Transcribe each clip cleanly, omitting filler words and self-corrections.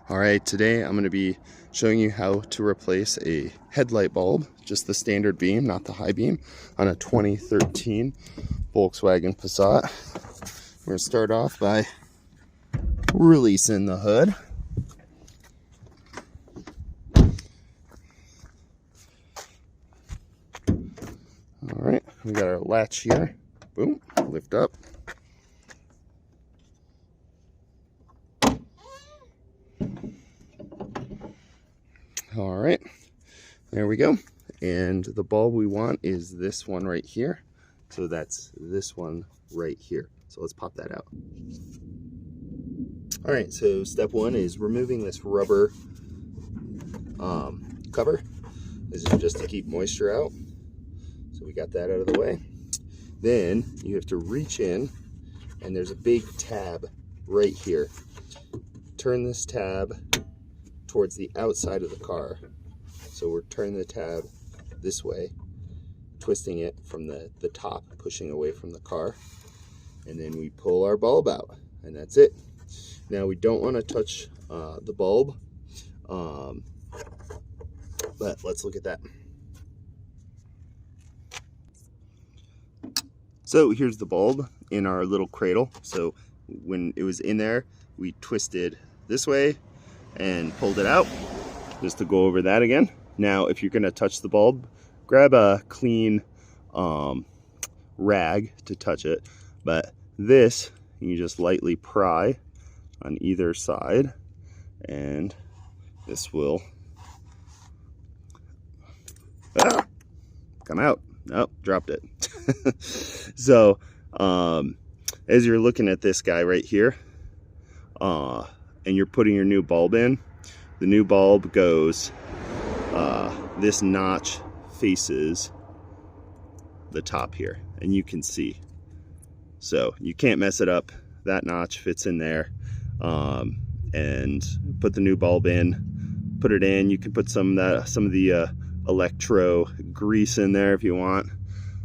All right, today I'm going to be showing you how to replace a headlight bulb, just the standard beam, not the high beam, on a 2013 Volkswagen Passat. We're going to start off by releasing the hood. All right, we got our latch here. Boom, lift up. All right, there we go. And the bulb we want is this one right here. So that's this one right here. So let's pop that out. All right, so step one is removing this rubber cover. This is just to keep moisture out. So we got that out of the way. Then you have to reach in, and there's a big tab right here. Turn this tab towards the outside of the car. So we're turning the tab this way, twisting it from the top, pushing away from the car. And then we pull our bulb out, and that's it. Now we don't want to touch the bulb, but let's look at that. So here's the bulb in our little cradle. So when it was in there, we twisted this way and pulled it out, just to go over that again. Now if you're going to touch the bulb, grab a clean rag to touch it, but this you just lightly pry on either side, and this will come out. Oh, dropped it. So as you're looking at this guy right here, and you're putting your new bulb in, the new bulb goes, this notch faces the top here, and you can see. So you can't mess it up. That notch fits in there. And put the new bulb in, put it in. You can put some of the electro grease in there if you want.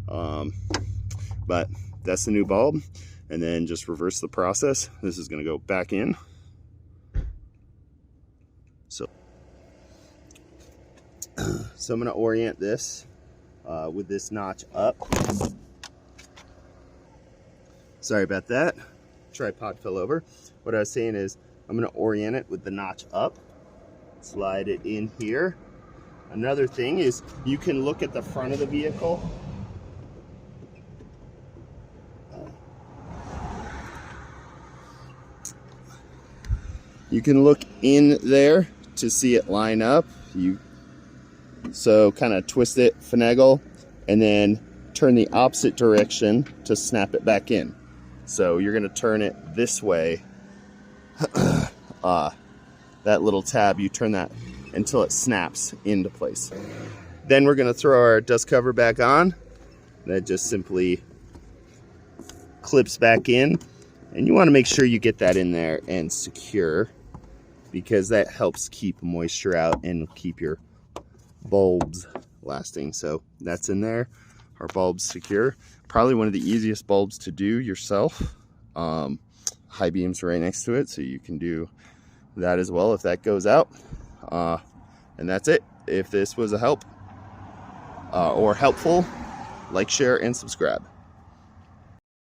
But that's the new bulb. And then just reverse the process. This is going to go back in. So I'm going to orient this with this notch up. Sorry about that. Tripod fell over. What I was saying is I'm going to orient it with the notch up. Slide it in here. Another thing is you can look at the front of the vehicle. You can look in there to see it line up. So kind of twist it, finagle, and then turn the opposite direction to snap it back in. So you're going to turn it this way. That little tab, you turn that until it snaps into place. Then we're going to throw our dust cover back on. That just simply clips back in. And you want to make sure you get that in there and secure, because that helps keep moisture out and keep your bulbs lasting. So that's in there. Our bulb's secure. Probably one of the easiest bulbs to do yourself. High beam's right next to it, so you can do that as well if that goes out. And that's it. If this was a help or helpful, like, share, and subscribe.